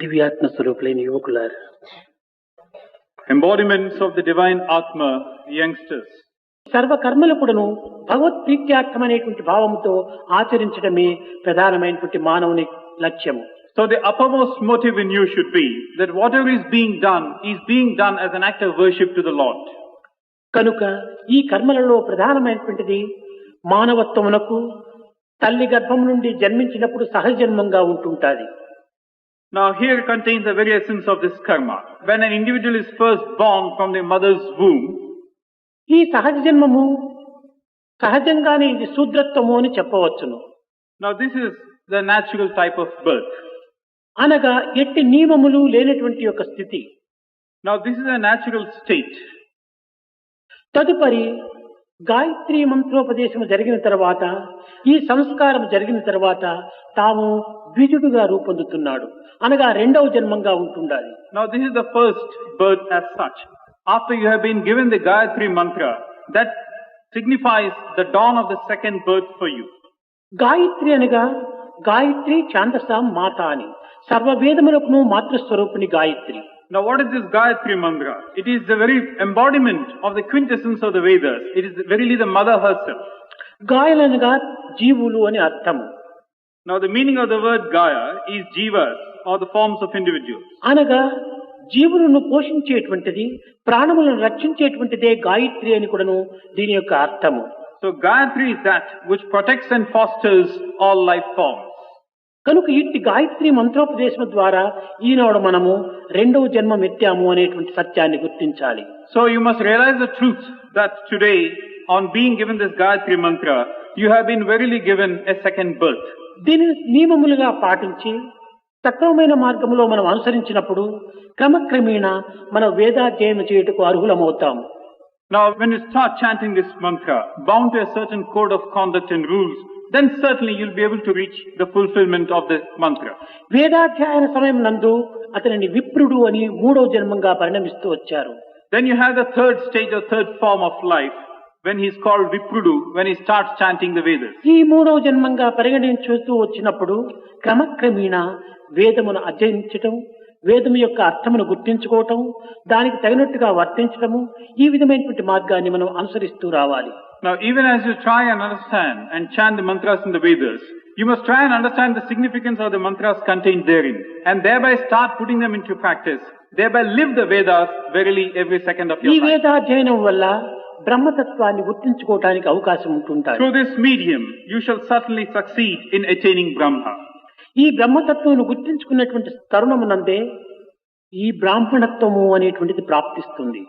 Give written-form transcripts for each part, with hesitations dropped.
దివ్యాత్మ స్వరూపులైన యువకులారా, embodiments of the divine Atma, youngsters. సర్వ కర్మలు కూడాను భగవత్ ప్రీత్యార్థమైనటువంటి భావంతో ఆచరించడమే ప్రధానమైనటువంటి మానవుని లక్ష్యము. So the uppermost motive in you should be that whatever is being done as an act of worship to the Lord. కనుక ఈ కర్మలలో ప్రధానమైనటువంటిది మానవత్వమునకు తల్లి గర్భం నుండి జన్మించినప్పుడు సహజన్మంగా ఉంటుంటాది. Now here contains the very essence of this karma. When an individual is first born from the mother's womb, ఈ సహజ జన్మము సహజంగానే ఇది శూద్రత్వము అని చెప్పవచ్చును. now this is the natural type of birth. అనగా ఎట్టి నియమములు లేనటువంటి ఒక స్థితి. Now this is a natural state. తదుపరి గాయత్రి మంత్రోపదేశం జరిగిన తర్వాత, ఈ సంస్కారం జరిగిన తర్వాత తాము ద్విజుడుగా రూపొందుతున్నాడు, అనగా రెండవ జన్మంగా ఉంటుండాలి. Now this is the first birth as such. After you have been given the Gayatri Mantra, that signifies the dawn of the second birth for you. Gayatri అనగా గాయత్రి ఛాందసాం మాత అని, సర్వవేదములకు మాతృస్వరూపిణి Gayatri. Now what is this Gayatri Mantra? It is the very embodiment of the quintessence of the Vedas. It is verily the mother herself. గాయలనగా జీవులు అని అర్థము. Now the meaning of the word Gaya is jivas, or the forms of individuals. అనగా జీవులను పోషించేటువంటిది, ప్రాణములను రక్షించేటువంటిదే గాయత్రి అని కూడాను దీని యొక్క అర్థము. So Gayatri is that which protects and fosters all life forms. కనుక ఇట్టి గాయత్రి మంత్రోపదేశం ద్వారా ఈనాడు మనము రెండవ జన్మం ఎత్తాము అనేటువంటి సత్యాన్ని గుర్తించాలి. So you must realize the truth that today, on being given this Gayatri Mantra, you have been verily given a second birth. దీనిని నియమములుగా పాటించి సక్రమమైన మార్గంలో మనం అనుసరించినప్పుడు క్రమక్రమేణా మన వేదాధ్యయనం చేయుటకు అర్హులమవుతాము. Now when you start chanting this mantra, bound to a certain code of conduct and rules, then certainly you'll be able to reach the fulfillment of the mantra. వేదాధ్యయన సమయం నందు అతనిని విప్రుడు అని మూడవ జన్మంగా పరిణమిస్తూ వచ్చారు. Then you have the third stage or third form of life, when he is called Viprudu, when he starts chanting the Vedas. ఈ మూడవ జన్మంగా పరిగణించుతూ వచ్చినప్పుడు క్రమక్రమేణా వేదమును అధ్యయించటం, వేదము యొక్క అర్థమును గుర్తించుకోవటం, దానికి తగినట్టుగా వర్తించటము, ఈ విధమైనటువంటి మార్గాన్ని మనం అనుసరిస్తూ రావాలి. Now even as you try and understand and chant the mantras in the Vedas, you must try and understand the significance of the mantras contained therein, and thereby start putting them into practice. Thereby live the Vedas verily every second of your ఈ life. వేదాధ్యయనం వల్ల బ్రహ్మతత్వాన్ని గుర్తించుకోవటానికి అవకాశం ఉంటుంటారు. Through this medium, you shall certainly succeed in attaining Brahma. ఈ బ్రహ్మతత్వమును గుర్తించుకున్నటువంటి తరుణమునందే ఈ బ్రాహ్మణత్వము అనేటువంటిది ప్రాప్తిస్తుంది.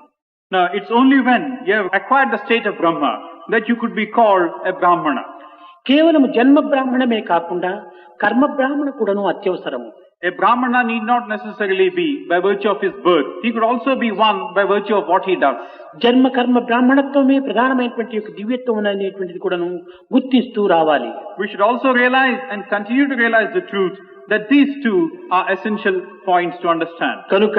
Now it's only when you have acquired the state of Brahma that you could be called a Brahmana. కేవలం జన్మ బ్రాహ్మణమే కాకుండా కర్మ బ్రాహ్మణ కూడాను అత్యవసరము. A Brahmana need not necessarily be by virtue of his birth. He could also be one by virtue of what he does. జన్మ కర్మ బ్రాహ్మణత్వమే ప్రధానమైనటువంటి యొక్క దివ్యత్వం అనేటువంటిది కూడాను గుర్తిస్తూ రావాలి. We should also realize and continue to realize the truth that these two are essential points to understand. కనుక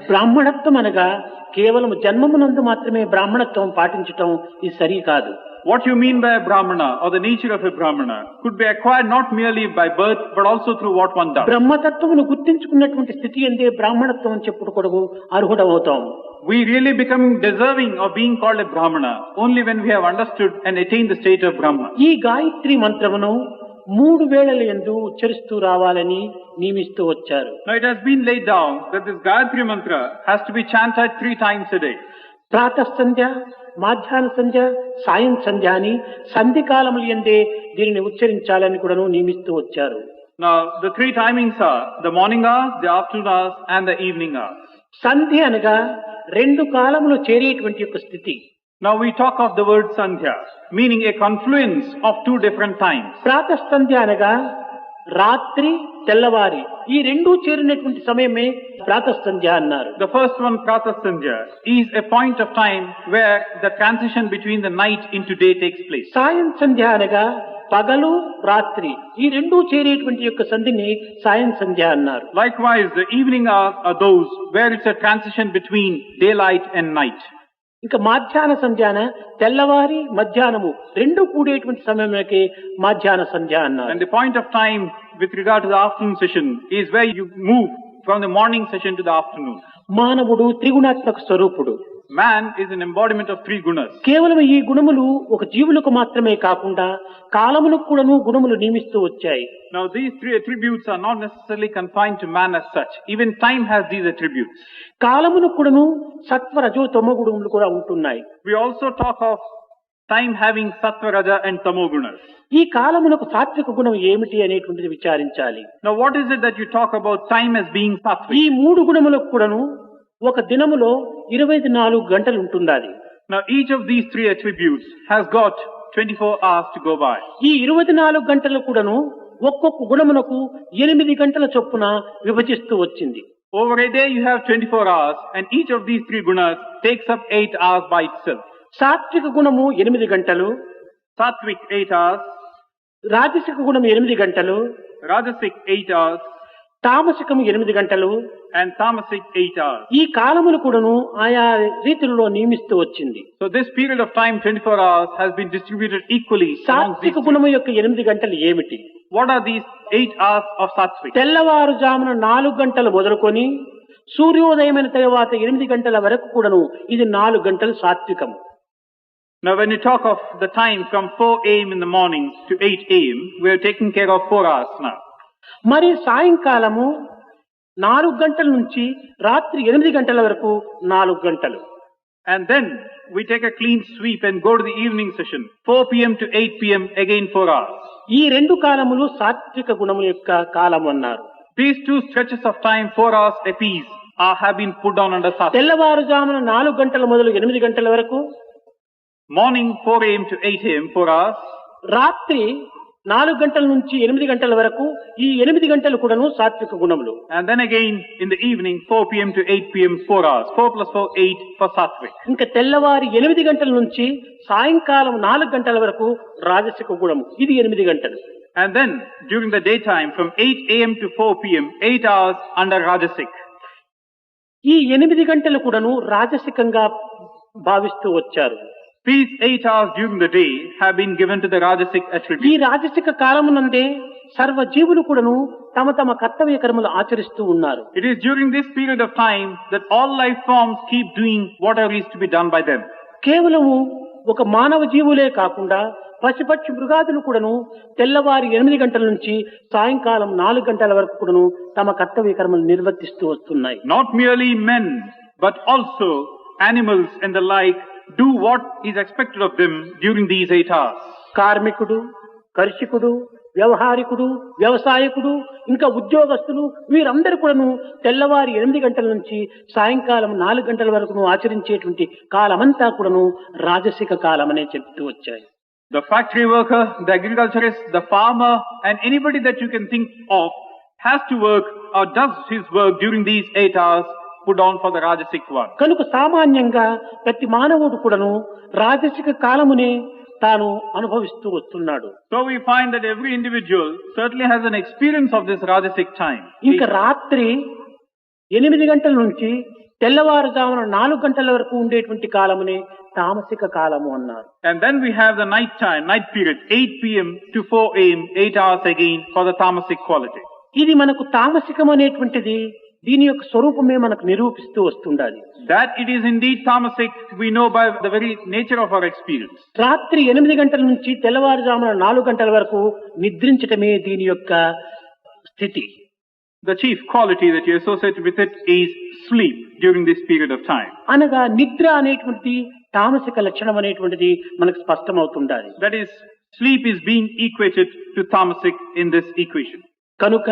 బ్రాహ్మణత్వం అనగా కేవలం జన్మమునందు మాత్రమే బ్రాహ్మణత్వం పాటించటం ఇది సరి కాదు. What you mean by a Brahmana or the nature of a Brahmana could be acquired not merely by birth but also through what one does. బ్రహ్మతత్వమును గుర్తించుకున్నటువంటి స్థితి ఎందే బ్రాహ్మణత్వం అని చెప్పుకొడుకు అర్హుడవుతాం. We really become deserving of being called a Brahmana only when we have understood and attained the state of Brahma. ఈ గాయత్రి మంత్రమును 3 వేళల యందు ఉచ్చరిస్తూ రావాలని నియమిస్తూ వచ్చారు. Now it has been laid down that this Gayatri Mantra has to be chanted 3 times a day. Pratah సంధ్య, మాధ్యాహ్న సంధ్య, సాయం సంధ్య అని సంధి కాలముల యందే దీనిని ఉచ్చరించాలని కూడాను నియమిస్తూ వచ్చారు. Now the 3 timings are the morning hours, the afternoon hours and the evening hours. సంధి అనగా 2 కాలములు చేరేటువంటి ఒక స్థితి. Now we talk of the word Sandhya, meaning a confluence of 2 different times. Pratah సంధ్య అనగా రాత్రి తెల్లవారి ఈ రెండూ చేరినటువంటి సమయమే ప్రాతః సంధ్య అన్నారు. The first one, Pratah Sandhya, is a point of time where the transition between the night into day takes place. సాయం సంధ్య అనగా పగలు రాత్రి ఈ రెండూ చేరేటువంటి యొక్క సంధిని సాయం సంధ్య అన్నారు. Likewise, the evening hours are those where it's a transition between daylight and night. ఇంకా మాధ్యాహ్న సంధ్యాన తెల్లవారి మధ్యాహ్నము రెండు కూడేటువంటి సమయంలోకి మాధ్యాహ్న సంధ్య అన్నారు. And the point of time with regard to the afternoon session is where you move from the morning session to the afternoon. మానవుడు త్రిగుణాత్మక స్వరూపుడు. Man is an embodiment of three gunas. కేవలం ఈ గుణములు ఒక జీవులకు మాత్రమే కాకుండా కాలములకు కూడాను గుణములు నియమిస్తూ వచ్చాయి. Now these three attributes are not necessarily confined to man as such. Even time has these attributes. కాలములకు కూడాను సత్వ రజో తమో గుణములు కూడా ఉంటున్నాయి. We also talk of time having sattva, raja and tamo gunas. ఈ కాలమునకు సాత్విక గుణం ఏమిటి అనేటువంటిది విచారించాలి. Now what is it that you talk about time as being ఈ sattvic? మూడు గుణములకు కూడాను ఒక దినములో 24 గంటలు ఉంటున్నది. Now each of these three attributes has got 24 hours to go by. ఈ 24 గంటలు కూడాను ఒక్కొక్క గుణమునకు 8 గంటల చొప్పున విభజిస్తూ వచ్చింది. Over a day you have 24 hours and each of these three gunas takes up 8 hours by itself. సాత్విక గుణము 8 గంటలు, Sattvic 8 hours, రాజసిక గుణం 8 గంటలు, Rajasic 8 hours తామసికం 8 గంటలు. and Tamasic 8 hours. ఈ కాలములు కూడాను ఆయా రీతిలో నియమిస్తూ వచ్చింది. So this period of time, 24 hours, has been distributed equally among these సాత్విక three. గుణము యొక్క 8 గంటలు ఏమిటి? What are these 8 hours of Sattvic? తెల్లవారుజామున 4 గంటలు మొదలుకొని సూర్యోదయమైన తర్వాత 8 గంటల వరకు కూడాను ఇది 4 గంటలు సాత్వికం. Now when you talk of the time from 4 a.m. in the morning to 8 a.m., we are taking care of 4 hours now. మరి సాయంకాలము 4 గంటల నుంచి రాత్రి 8 గంటల వరకు 4 గంటలు. And then we take a clean sweep and go to the evening session, 4 p.m. to 8 p.m. again 4 hours. ఈ రెండు కాలములు సాత్విక గుణము యొక్క కాలం అన్నారు. These two stretches of time, 4 hours apiece, have been put down under Sattvic. తెల్లవారుజామున 4 గంటల మొదలు 8 గంటల వరకు, Morning 4 a.m. to 8 a.m. 4 hours. రాత్రి 4 గంటల నుంచి 8 గంటల వరకు ఈ 8 గంటలు కూడాను సాత్విక గుణములు. And then again in the evening 4 p.m. to 8 p.m. 4 hours. 4 plus 4, 8 for Sattvic. ఇంకా తెల్లవారి 8 గంటల నుంచి సాయంకాలం 4 గంటల వరకు రాజసిక గుణము, ఇది 8 గంటలు. And then during the daytime from 8 a.m. to 4 p.m. 8 hours under Rajasic. ఈ 8 గంటలు కూడాను రాజసికంగా భావిస్తూ వచ్చారు. These 8 hours during the day have been given to the Rajasic ఈ attribute. రాజసిక కాలమునందే సర్వ జీవులు కూడాను తమ తమ కర్తవ్య కర్మలు ఆచరిస్తూ ఉన్నారు. It is during this period of time that all life forms keep doing whatever is to be done by them. కేవలము ఒక మానవ జీవులే కాకుండా పశుపక్షి మృగాదులు కూడాను తెల్లవారి 8 గంటల నుంచి సాయంకాలం 4 గంటల వరకు కూడాను తమ కర్తవ్య కర్మలు నిర్వర్తిస్తూ వస్తున్నాయి. Not merely men, but also animals and the like do what is expected of them during these 8 hours. కార్మికుడు, కర్షకుడు, వ్యవహారికుడు, వ్యవసాయకుడు, ఇంకా ఉద్యోగస్తులు వీరందరూ కూడాను తెల్లవారి 8 గంటల నుంచి సాయంకాలం 4 గంటల వరకు ఆచరించేటువంటి కాలమంతా కూడాను రాజసిక కాలమనే చెప్తూ వచ్చాయి. The factory worker, the agriculturist, the farmer and anybody that you can think of has to work or does his work during these 8 hours put on for the Rajasic one. కనుక సామాన్యంగా ప్రతి మానవుడు కూడాను రాజసిక కాలమునే తాను అనుభవిస్తూ వస్తున్నాడు. So we find that every individual certainly has an experience of this Rajasic time. ఇంకా రాత్రి 8 గంటల నుంచి తెల్లవారుజామున 4 గంటల వరకు ఉండేటువంటి కాలమునే తామసిక కాలము అన్నారు. And then we have the night time, night period, 8 p.m. to 4 a.m., 8 hours again for the Tamasic quality. ఇది మనకు తామసికం అనేటువంటిది దీని యొక్క స్వరూపమే మనకు నిరూపిస్తూ వస్తుండాలి. That it is indeed Tamasic, we know by the very nature of our experience. రాత్రి 8 గంటల నుంచి తెల్లవారుజామున 4 గంటల వరకు నిద్రించటమే దీని యొక్క స్థితి. The chief quality that you associate with it is sleep during this period of time. అనగా నిద్ర అనేటువంటి తామసిక లక్షణం అనేటువంటిది మనకు స్పష్టమవుతుండాలి. That is, sleep is being equated to Tamasic in this equation. కనుక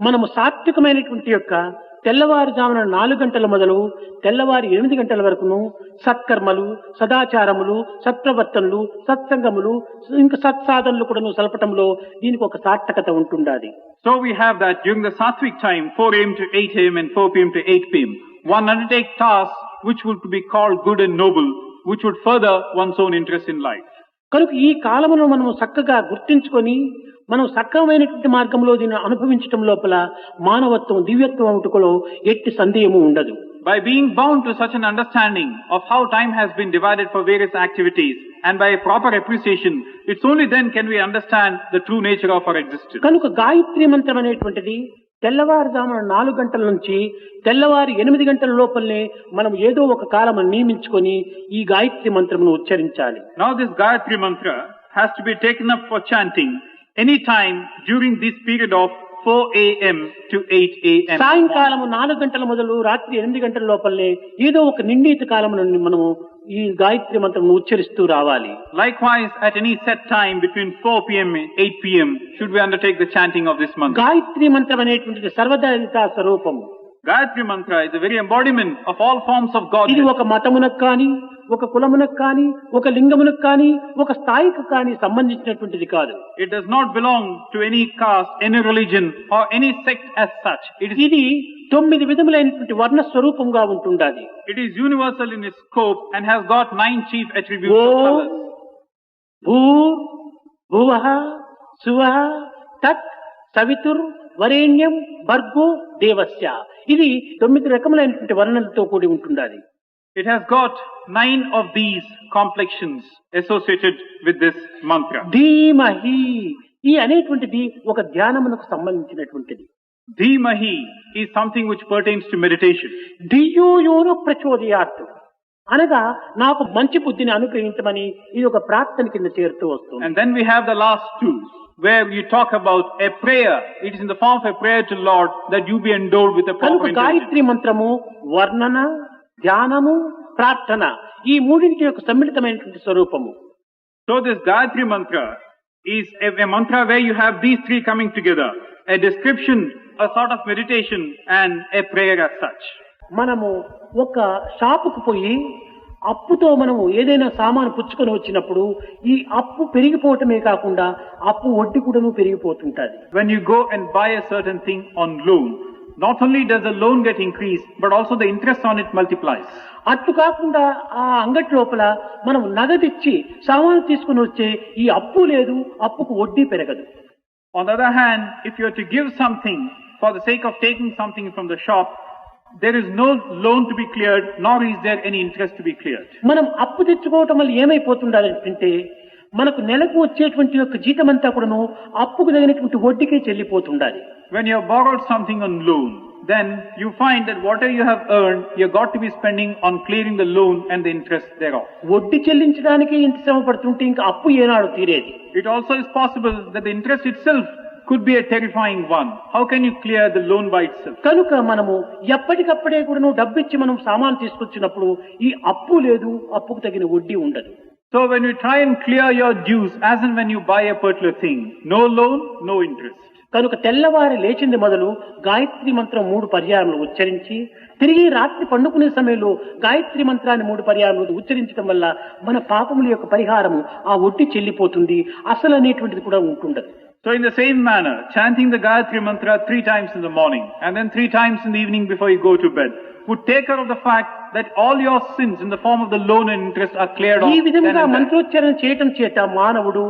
మనము సాత్వికమైనటువంటి యొక్క తెల్లవారుజామున 4 గంటల మొదలు తెల్లవారి 8 గంటల వరకును సత్కర్మలు, సదాచారములు, సత్ప్రవర్తనలు, సత్సంగములు, ఇంకా సత్సాధనలు కూడా సలపటంలో దీనికి ఒక సార్థకత ఉంటుండాలి. So we have that during the Sattvic time, 4 a.m. to 8 a.m. and 4 p.m. to 8 p.m. one undertake tasks which would be called good and noble, which would further one's own interest in life. కనుక ఈ కాలమును మనము చక్కగా గుర్తించుకొని మనం సక్రమైనటువంటి మార్గంలో దీన్ని అనుభవించటం లోపల మానవత్వం, దివ్యత్వం అవుటకులో ఎట్టి సందేహము ఉండదు. By being bound to such an understanding of how time has been divided for various activities and by proper appreciation, it's only then can we understand the true nature of our existence. కనుక గాయత్రి మంత్రం అనేటువంటిది తెల్లవారుజామున 4 గంటల నుంచి తెల్లవారు 8 గంటల లోపలనే మనం ఏదో ఒక కాలం నియమించుకొని ఈ Gayatri మంత్రమును ఉచ్చరించాలి. Now this Gayatri Mantra has to be taken up for chanting any time during this period of 4 a.m. to 8 a.m. సాయంకాలము 4 గంటల మొదలు రాత్రి 8 గంటల లోపలనే ఏదో ఒక నిర్ణీత కాలం నుండి మనము ఈ గాయత్రి మంత్రమును ఉచ్చరిస్తూ రావాలి. Likewise, at any set time between 4 p.m. and 8 p.m. should we undertake the chanting of this mantra. Gayatri మంత్రం అనేటువంటిది సర్వదైతా స్వరూపము. Gayatri Mantra is the very embodiment of all forms of ఇది Godhead. ఒక మతమునకు కానీ, ఒక కులమునకు కానీ, ఒక లింగమునకు కానీ, ఒక స్థాయికి కానీ సంబంధించినటువంటిది కాదు. It does not belong to any caste, any religion or any sect as such. ఇది 9 విధములైనటువంటి వర్ణ స్వరూపంగా ఉంటుండాలి. It is universal in its scope and has got 9 chief attributes of Om colors. భూర్ భువః సువః తత్ సవితుర్ వరేణ్యం భర్గో దేవస్య. ఇది 9 రకములైనటువంటి వర్ణనలతో కూడి ఉంటుండాలి. It has got 9 of these complexions associated with this mantra. ధీమహి ఈ అనేటువంటిది ఒక ధ్యానమునకు సంబంధించినటువంటిది. Dhimahi is something which pertains to meditation. ధియో యోనః ప్రచోదయాత్ అనగా నాకు మంచి బుద్ధిని అనుగ్రహించమని ఇది ఒక ప్రార్థన కింద చేరుతూ వస్తుంది. And then we have the last two, where you talk about a prayer. It is in the form of a prayer to Lord that you be endowed with a proper కనుక intelligence. గాయత్రి మంత్రము వర్ణన, ధ్యానము, ప్రార్థన ఈ మూడింటి యొక్క సమ్మిళితమైనటువంటి స్వరూపము. So this Gayatri Mantra is a mantra where you have these three coming together. A description, a sort of meditation and a prayer as such. మనము ఒక షాపుకు పోయి అప్పుతో మనము ఏదైనా సామాను పుచ్చుకొని వచ్చినప్పుడు ఈ అప్పు పెరిగిపోవటమే కాకుండా అప్పు వడ్డీ కూడాను పెరిగిపోతుంటది. When you go and buy a certain thing on loan, not only does the loan get increased, but also the interest on it multiplies. అట్లు కాకుండా ఆ అంగటి లోపల మనం నగదిచ్చి సామాను తీసుకుని వచ్చే ఈ అప్పు లేదు, అప్పుకు వడ్డీ పెరగదు. On the other hand, if you are to give something for the sake of taking something from the shop, there is no loan to be cleared, nor is there any interest to be cleared. మనం అప్పు తెచ్చుకోవటం వల్ల ఏమైపోతుండాలంటే మనకు నెలకు వచ్చేటువంటి యొక్క జీతం అంతా కూడాను అప్పుకు తగినటువంటి వడ్డీకే చెల్లిపోతుండాలి. When you have borrowed something on loan, then you find that whatever you have earned, you have got to be spending on clearing the loan and the interest thereof. వడ్డీ చెల్లించడానికి ఇంత శ్రమ పడుతుంటే ఇంకా అప్పు ఏనాడు తీరేది? It also is possible that the interest itself could be a terrifying one. How can you clear the loan by itself? కనుక మనము ఎప్పటికప్పుడే కూడాను డబ్బిచ్చి మనం సామాను తీసుకొచ్చినప్పుడు ఈ అప్పు లేదు, అప్పుకు తగిన వడ్డీ ఉండదు. So when you try and clear your dues, as and when you buy a particular thing, no loan, no interest. కనుక తెల్లవారి లేచింది మొదలు గాయత్రి మంత్రం 3 పర్యాయములు ఉచ్చరించి తిరిగి రాత్రి పండుకునే సమయంలో గాయత్రి మంత్రాన్ని 3 పర్యాయములు ఉచ్చరించడం వల్ల మన పాపముల యొక్క పరిహారము ఆ వడ్డీ చెల్లిపోతుంది, అసలు అనేటువంటిది కూడా ఉంటుండదు. So in the same manner, chanting the Gayatri Mantra 3 times in the morning and then 3 times in the evening before you go to bed would take care of the fact that all your sins in the form of the loan and interest are cleared off. ఈ then విధంగా and there. మంత్రోచ్చారణ చేయటం చేత మానవుడు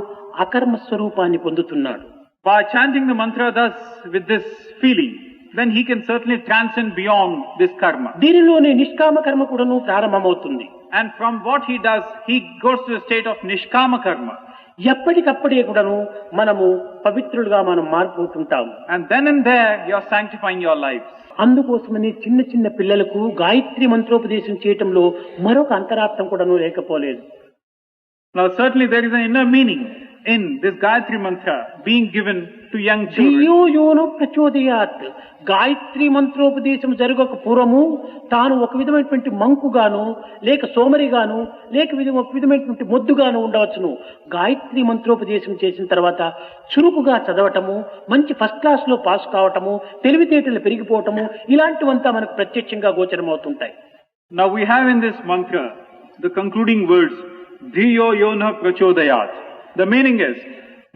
అకర్మ స్వరూపాన్ని పొందుతున్నాడు. By chanting the mantra thus with this feeling, then he can certainly transcend beyond this karma. దీనిలోనే నిష్కామ కర్మ కూడాను ప్రారంభమవుతుంది. And from what he does, he goes to the state of nishkama karma. ఎప్పటికప్పుడే కూడాను మనము పవిత్రులుగా మనం మారిపోతుంటాము. And then and there, you are sanctifying your lives. అందుకోసమని చిన్న చిన్న పిల్లలకు గాయత్రి మంత్రోపదేశం చేయటంలో మరొక అంతరార్థం కూడాను లేకపోలేదు. Now certainly there is an inner meaning in this Gayatri Mantra being given to young children. ధియో యోనః ప్రచోదయాత్ గాయత్రి మంత్రోపదేశం జరగక పూర్వము తాను ఒక విధమైనటువంటి మంకుగాను లేక సోమరిగాను లేక ఒక విధమైనటువంటి మొద్దుగాను ఉండవచ్చును. గాయత్రి మంత్రోపదేశం చేసిన తర్వాత చురుకుగా చదవటము, మంచి ఫస్ట్ క్లాస్ లో పాస్ కావటము, తెలివితేటలు పెరిగిపోవటము ఇలాంటివంతా మనకు ప్రత్యక్షంగా గోచరమవుతుంటాయి. Now we have in this mantra the concluding words, Dhiyo Yona Prachodayat. The meaning is,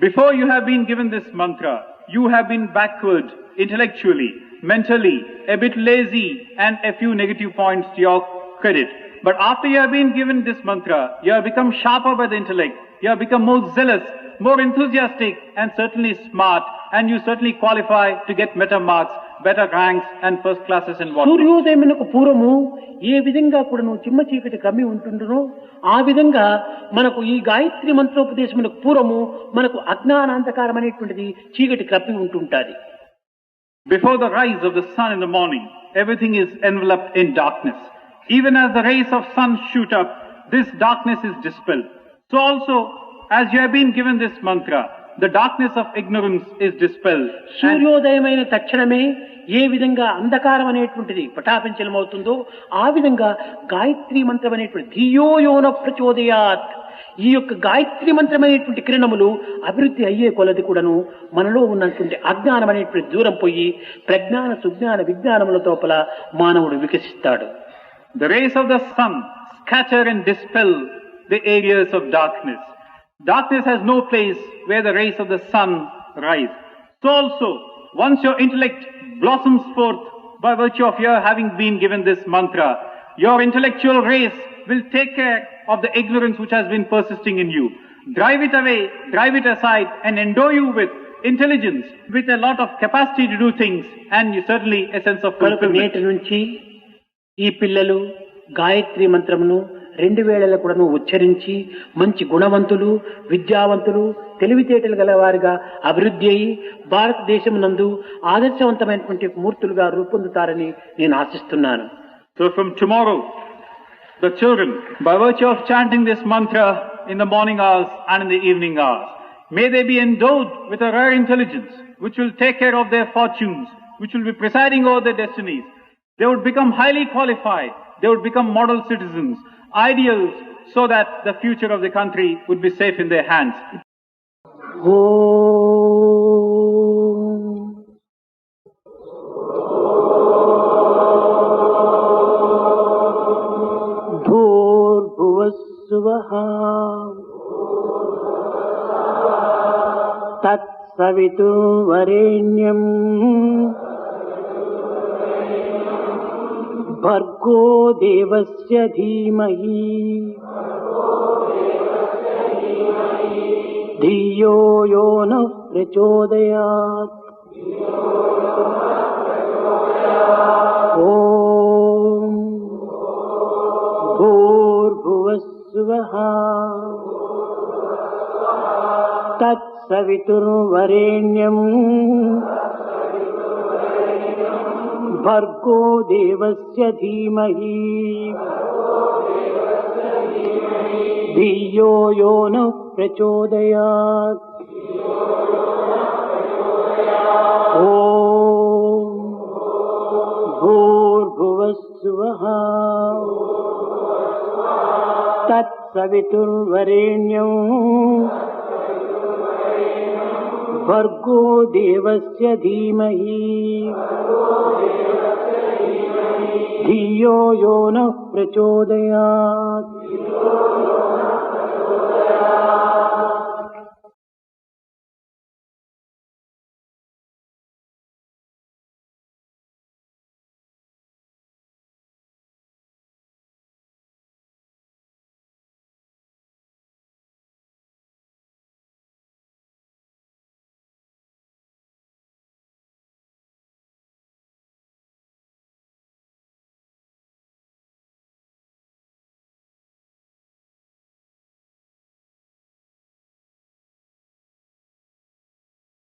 before you have been given this mantra, you have been backward intellectually, mentally, a bit lazy and a few negative points to your credit. But after you have been given this mantra, you have become sharper by the intellect, you have become more zealous, more enthusiastic and certainly smart, and you certainly qualify to get better marks, better ranks and first classes and whatnot. సూర్యోదయమునకు పూర్వము ఏ విధంగా కూడా నువ్వు చిమ్మ చీకటి కమ్మి ఉంటుండునో ఆ విధంగా మనకు ఈ గాయత్రి మంత్రోపదేశమునకు పూర్వము మనకు అజ్ఞానాంధకారం అనేటువంటిది చీకటి కప్పి ఉంటుంటాది. Before the rise of the sun in the morning, everything is enveloped in darkness. Even as the rays of sun shoot up, this darkness is dispelled. So also, as you have been given this mantra, the darkness of ignorance is dispelled. సూర్యోదయమైన తక్షణమే ఏ విధంగా అంధకారం అనేటువంటిది పటాపించలమవుతుందో ఆ విధంగా గాయత్రి మంత్రం అనేటువంటి ధియో యోన ప్రచోదయాత్, ఈ యొక్క గాయత్రి మంత్రం అనేటువంటి కిరణములు అభివృద్ధి అయ్యే కొలది కూడాను మనలో ఉన్నటువంటి అజ్ఞానం అనేటువంటి దూరం పోయి ప్రజ్ఞాన సుజ్ఞాన విజ్ఞానముల తోపల మానవుడు వికసిస్తాడు. The rays of the sun scatter and dispel the areas of darkness. Darkness has no place where the rays of the sun rise. So also, once your intellect blossoms forth by virtue of your having been given this mantra, your intellectual race will take care of the ignorance which has been persisting in you. Drive it away, drive it aside, and endow you with intelligence, with a lot of capacity to do things, and certainly a sense of fulfillment. నేటి నుంచి ఈ పిల్లలు గాయత్రి మంత్రమును 2 వేళల కూడాను ఉచ్చరించి మంచి గుణవంతులు, విద్యావంతులు, తెలివితేటలు గల వారిగా అభివృద్ధి అయి భారతదేశం నందు ఆదర్శవంతమైనటువంటి మూర్తులుగా రూపొందుతారని నేను ఆశిస్తున్నాను. So from tomorrow, the children, by virtue of chanting this mantra in the morning hours and in the evening hours, may they be endowed with a rare intelligence which will take care of their fortunes, which will be presiding over their destinies. They would become highly qualified, they would become model citizens, ideals, so that the future of the country would be safe in their hands. భూర్భువస్సువః తత్సవితుర్వరేణ్యం భర్గో దేవస్య ధీమహి ధియో యో నః ప్రచోదయాత్. ఓం భూర్భువస్సువః తత్సవితుర్వరేణ్యం భర్గో దేవస్య ధీమహి ధియో యో నః ప్రచోదయాత్. ఓం భూర్భువస్సువః తత్సవితుర్వరేణ్యం భర్గో దేవస్య ధీమహి ధియో యో నః ప్రచోదయాత్.